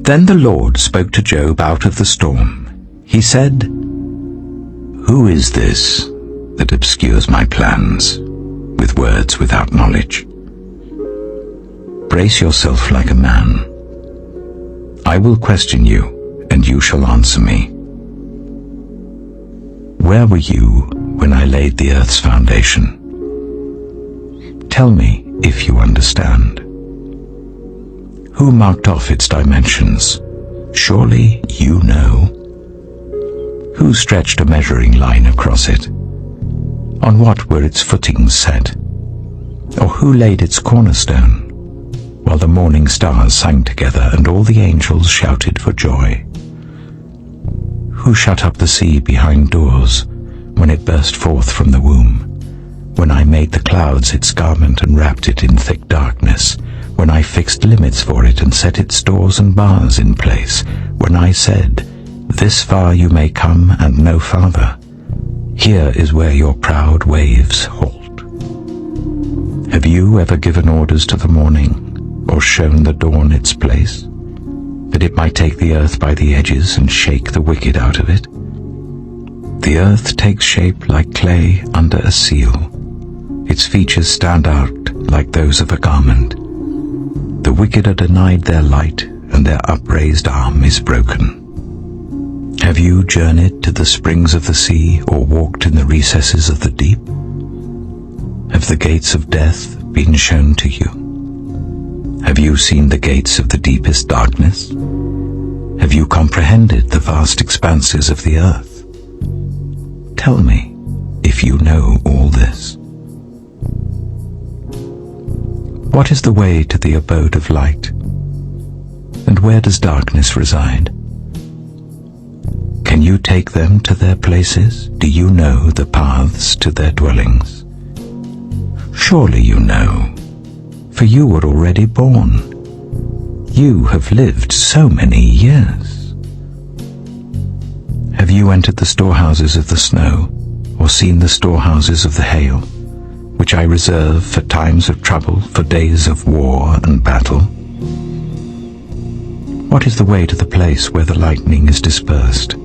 Then the Lord spoke to Job out of the storm. He said, "Who is this that obscures my plans with words without knowledge? Brace yourself like a man. I will question you, and you shall answer me. Where were you when I laid the earth's foundation? Tell me if you understand. Who marked off its dimensions? Surely you know. Who stretched a measuring line across it? On what were its footings set? Or who laid its cornerstone, while the morning stars sang together and all the angels shouted for joy? Who shut up the sea behind doors when it burst forth from the womb? When I made the clouds its garment and wrapped it in thick darkness, when I fixed limits for it and set its doors and bars in place, when I said, 'This far you may come and no farther. Here is where your proud waves halt.' Have you ever given orders to the morning, or shown the dawn its place, that it might take the earth by the edges and shake the wicked out of it? The earth takes shape like clay under a seal. Its features stand out like those of a garment. The wicked are denied their light, and their upraised arm is broken. Have you journeyed to the springs of the sea, or walked in the recesses of the deep? Have the gates of death been shown to you? Have you seen the gates of the deepest darkness? Have you comprehended the vast expanses of the earth? Tell me if you know all this. What is the way to the abode of light? And where does darkness reside? Can you take them to their places? Do you know the paths to their dwellings? Surely you know, for you were already born. You have lived so many years. Have you entered the storehouses of the snow, or seen the storehouses of the hail, which I reserve for times of trouble, for days of war and battle? What is the way to the place where the lightning is dispersed,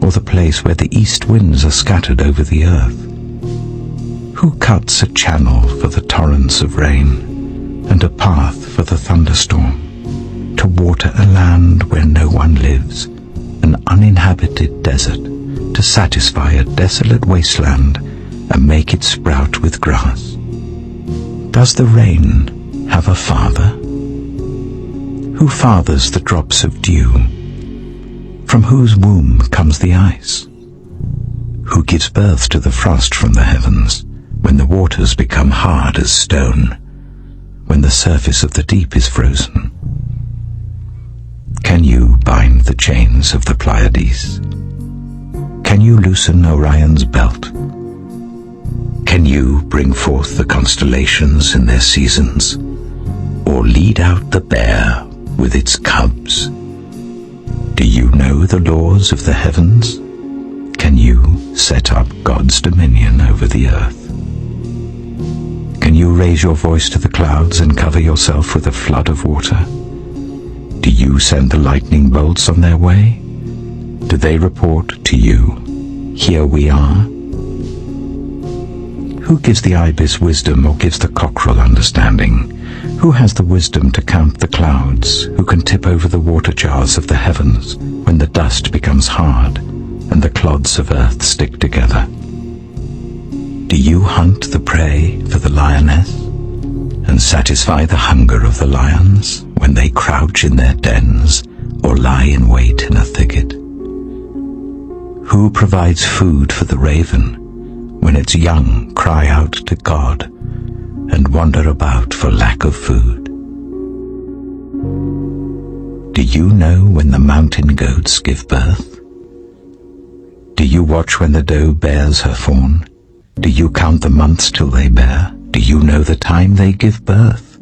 or the place where the east winds are scattered over the earth? Who cuts a channel for the torrents of rain, and a path for the thunderstorm, to water a land where no one lives, an uninhabited desert, to satisfy a desolate wasteland, and make it sprout with grass? Does the rain have a father? Who fathers the drops of dew? From whose womb comes the ice? Who gives birth to the frost from the heavens, when the waters become hard as stone, when the surface of the deep is frozen? Can you bind the chains of the Pleiades? Can you loosen Orion's belt? Can you bring forth the constellations in their seasons, or lead out the bear with its cubs? Do you know the laws of the heavens? Can you set up God's dominion over the earth? Can you raise your voice to the clouds and cover yourself with a flood of water? Do you send the lightning bolts on their way? Do they report to you, "Here we are"? Who gives the ibis wisdom, or gives the cockerel understanding? Who has the wisdom to count the clouds? Who can tip over the water jars of the heavens when the dust becomes hard and the clods of earth stick together? Do you hunt the prey for the lioness and satisfy the hunger of the lions when they crouch in their dens or lie in wait in a thicket? Who provides food for the raven when its young cry out to God and wander about for lack of food? Do you know when the mountain goats give birth? Do you watch when the doe bears her fawn? Do you count the months till they bear? Do you know the time they give birth?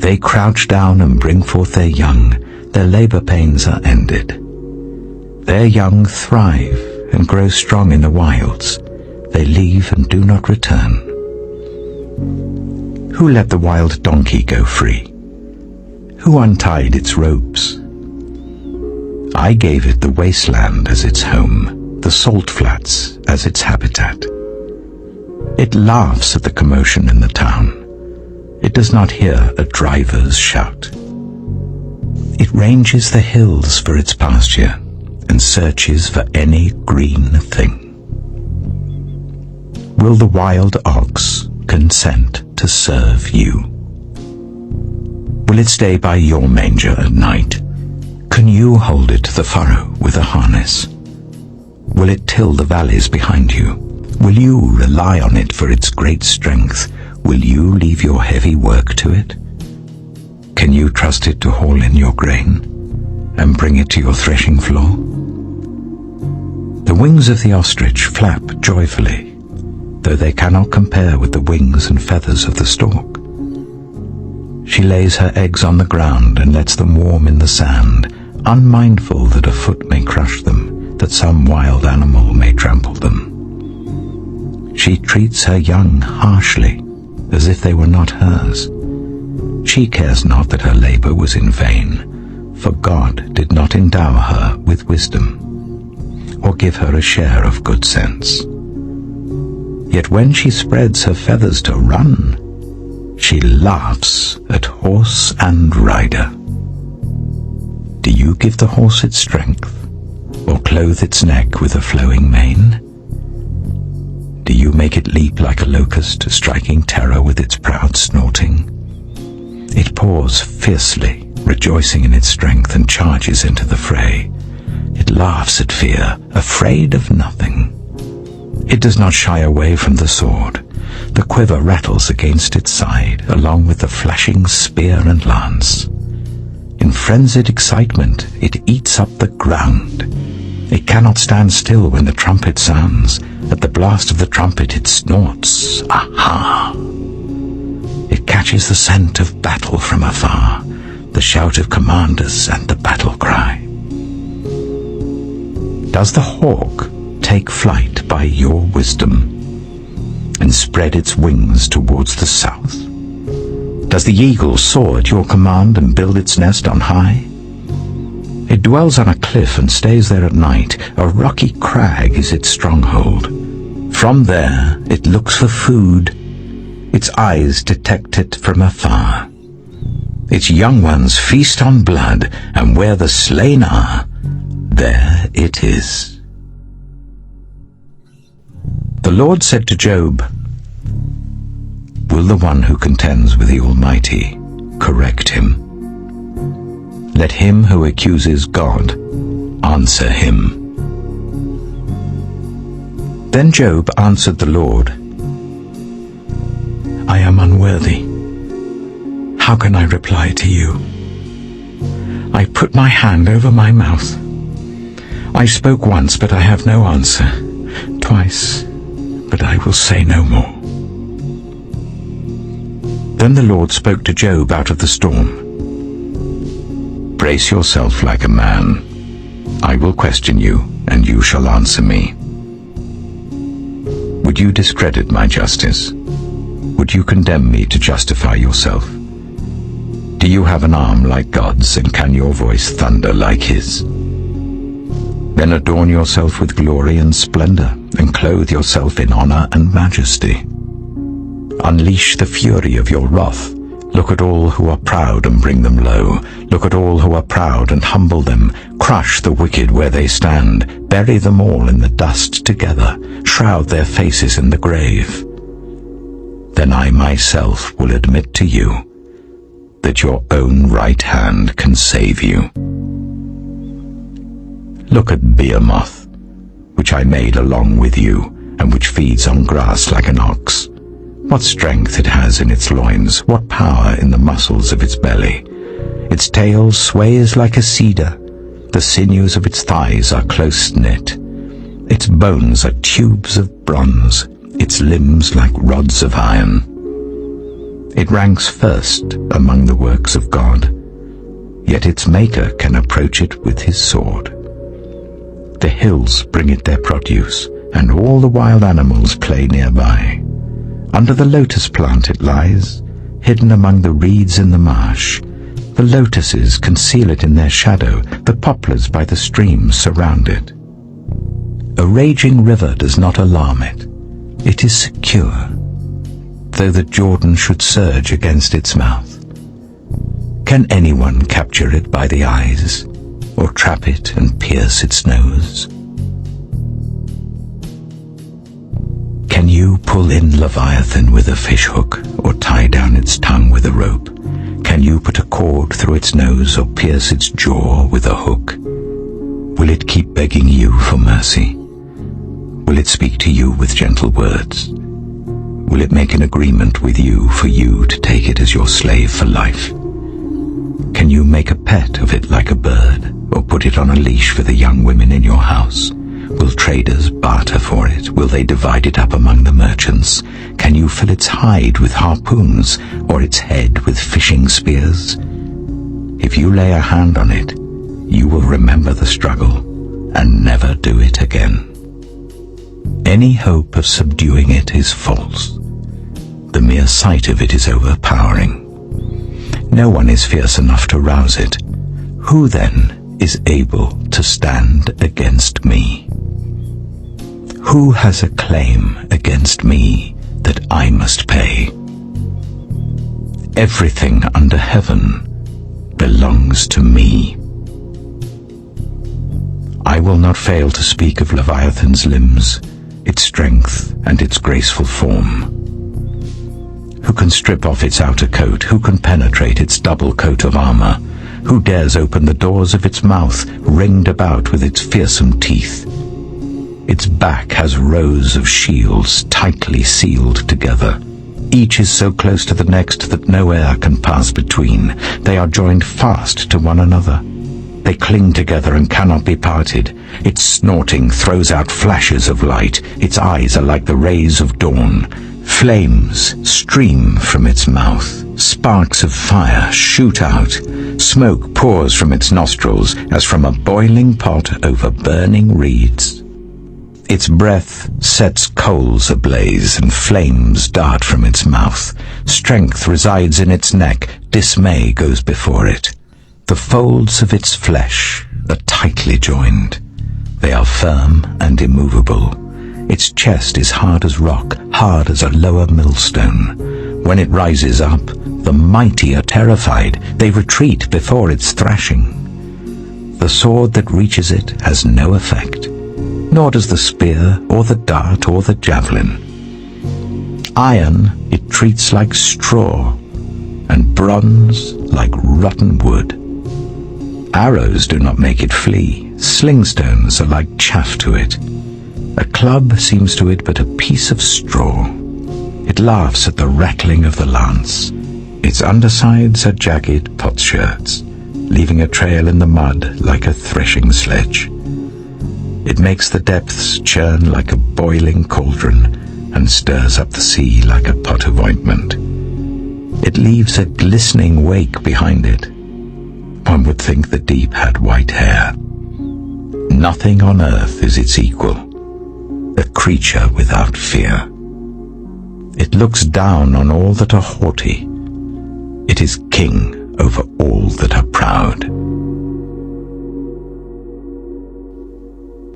They crouch down and bring forth their young. Their labor pains are ended. Their young thrive and grow strong in the wilds. They leave and do not return. Who let the wild donkey go free? Who untied its ropes I gave it the wasteland as its home, the salt flats as its habitat. It laughs at the commotion in the town. It does not hear a driver's shout. It ranges the hills for its pasture and searches for any green thing. Will the wild ox consent to serve you? Will it stay by your manger at night? Can you hold it to the furrow with a harness? Will it till the valleys behind you? Will you rely on it for its great strength? Will you leave your heavy work to it? Can you trust it to haul in your grain and bring it to your threshing floor? The wings of the ostrich flap joyfully, though they cannot compare with the wings and feathers of the stork. She lays her eggs on the ground and lets them warm in the sand, unmindful that a foot may crush them, that some wild animal may trample them. She treats her young harshly, as if they were not hers. She cares not that her labor was in vain, for God did not endow her with wisdom, or give her a share of good sense. Yet when she spreads her feathers to run, she laughs at horse and rider. Do you give the horse its strength, or clothe its neck with a flowing mane? Do you make it leap like a locust, striking terror with its proud snorting? It paws fiercely, rejoicing in its strength, and charges into the fray. It laughs at fear, afraid of nothing. It does not shy away from the sword. The quiver rattles against its side, along with the flashing spear and lance. In frenzied excitement, it eats up the ground. It cannot stand still when the trumpet sounds. At the blast of the trumpet it snorts, aha! It catches the scent of battle from afar, the shout of commanders and the battle cry. Does the hawk take flight by your wisdom and spread its wings towards the south? Does the eagle soar at your command and build its nest on high? It dwells on a cliff and stays there at night. A rocky crag is its stronghold. From there it looks for food. Its eyes detect it from afar. Its young ones feast on blood, and where the slain are, there it is. The Lord said to Job, "Will the one who contends with the Almighty correct him? Let him who accuses God answer him." Then Job answered the Lord, "I am unworthy. How can I reply to you? I put my hand over my mouth. I spoke once, but I have no answer. Twice, but I will say no more." Then the Lord spoke to Job out of the storm. "Brace yourself like a man. I will question you, and you shall answer me. Would you discredit my justice? Would you condemn me to justify yourself? Do you have an arm like God's, and can your voice thunder like his? Then adorn yourself with glory and splendor, and clothe yourself in honor and majesty. Unleash the fury of your wrath. Look at all who are proud and bring them low. Look at all who are proud and humble them. Crush the wicked where they stand. Bury them all in the dust together. Shroud their faces in the grave. Then I myself will admit to you that your own right hand can save you. Look at Behemoth, which I made along with you, and which feeds on grass like an ox. What strength it has in its loins, what power in the muscles of its belly. Its tail sways like a cedar, the sinews of its thighs are close knit. Its bones are tubes of bronze, its limbs like rods of iron. It ranks first among the works of God, yet its maker can approach it with his sword. The hills bring it their produce, and all the wild animals play nearby. Under the lotus plant it lies, hidden among the reeds in the marsh. The lotuses conceal it in their shadow, the poplars by the stream surround it. A raging river does not alarm it. It is secure, though the Jordan should surge against its mouth. Can anyone capture it by the eyes, or trap it and pierce its nose? Can you pull in Leviathan with a fishhook, or tie down its tongue with a rope? Can you put a cord through its nose, or pierce its jaw with a hook? Will it keep begging you for mercy? Will it speak to you with gentle words? Will it make an agreement with you for you to take it as your slave for life? Can you make a pet of it like a bird, or put it on a leash for the young women in your house? Will traders barter for it? Will they divide it up among the merchants? Can you fill its hide with harpoons, or its head with fishing spears? If you lay a hand on it, you will remember the struggle and never do it again. Any hope of subduing it is false. The mere sight of it is overpowering. No one is fierce enough to rouse it. Who then is able to stand against me? Who has a claim against me that I must pay? Everything under heaven belongs to me. I will not fail to speak of Leviathan's limbs, its strength and its graceful form. Who can strip off its outer coat? Who can penetrate its double coat of armor? Who dares open the doors of its mouth, ringed about with its fearsome teeth? Its back has rows of shields tightly sealed together. Each is so close to the next that no air can pass between. They are joined fast to one another. They cling together and cannot be parted. Its snorting throws out flashes of light. Its eyes are like the rays of dawn. Flames stream from its mouth. Sparks of fire shoot out. Smoke pours from its nostrils as from a boiling pot over burning reeds. Its breath sets coals ablaze, and flames dart from its mouth. Strength resides in its neck. Dismay goes before it. The folds of its flesh are tightly joined. They are firm and immovable. Its chest is hard as rock, hard as a lower millstone. When it rises up, the mighty are terrified. They retreat before its thrashing. The sword that reaches it has no effect, nor does the spear or the dart or the javelin. Iron it treats like straw, and bronze like rotten wood. Arrows do not make it flee. Slingstones are like chaff to it. A club seems to it but a piece of straw. It laughs at the rattling of the lance. Its undersides are jagged potsherds, leaving a trail in the mud like a threshing sledge. It makes the depths churn like a boiling cauldron and stirs up the sea like a pot of ointment. It leaves a glistening wake behind it. One would think the deep had white hair. Nothing on earth is its equal, a creature without fear. It looks down on all that are haughty. It is king over all that are proud.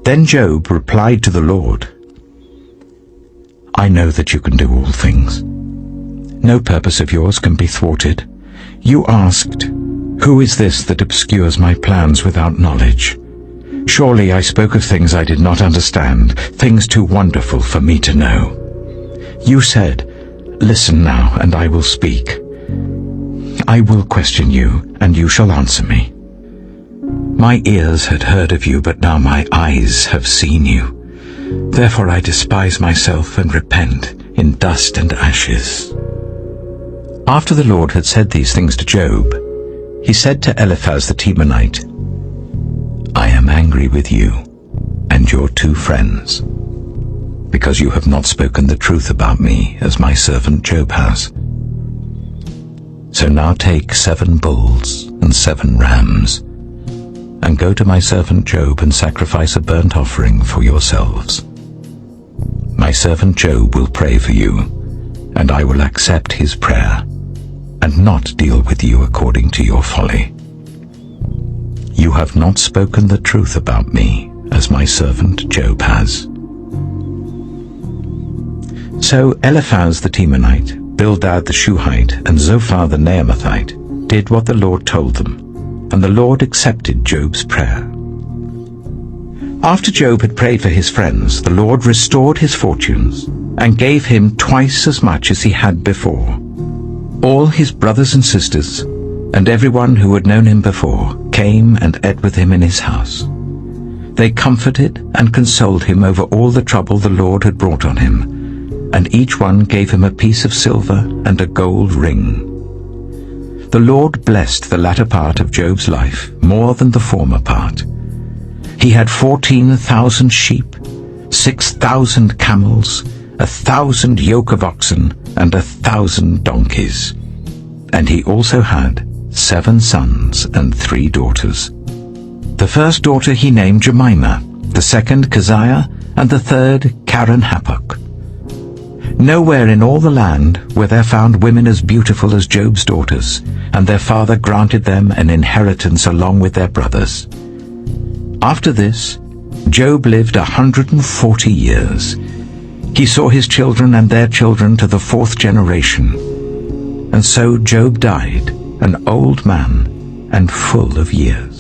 Then Job replied to the Lord, I know that you can do all things. No purpose of yours can be thwarted. You asked, who is this that obscures my plans without knowledge? Surely I spoke of things I did not understand, things too wonderful for me to know. You said, listen now, and I will speak. I will question you, and you shall answer me. My ears had heard of you, but now my eyes have seen you. Therefore I despise myself and repent in dust and ashes. After the Lord had said these things to Job, he said to Eliphaz the Temanite, I am angry with you and your two friends, because you have not spoken the truth about me as my servant Job has. So now take 7 bulls and 7 rams, and go to my servant Job and sacrifice a burnt offering for yourselves. My servant Job will pray for you, and I will accept his prayer, and not deal with you according to your folly. You have not spoken the truth about me, as my servant Job has. So Eliphaz the Temanite, Bildad the Shuhite, and Zophar the Naamathite did what the Lord told them, and the Lord accepted Job's prayer. After Job had prayed for his friends, the Lord restored his fortunes and gave him twice as much as he had before. All his brothers and sisters, and everyone who had known him before, came and ate with him in his house. They comforted and consoled him over all the trouble the Lord had brought on him, and each one gave him a piece of silver and a gold ring. The Lord blessed the latter part of Job's life more than the former part. He had 14,000 sheep, 6,000 camels, 1,000 yoke of oxen, and 1,000 donkeys. And he also had 7 sons and 3 daughters. The first daughter he named Jemimah, the second Keziah, and the third Karen-Happuch. Nowhere in all the land were there found women as beautiful as Job's daughters, and their father granted them an inheritance along with their brothers. After this, Job lived 140 years. He saw his children and their children to the 4th generation. And so Job died, an old man and full of years.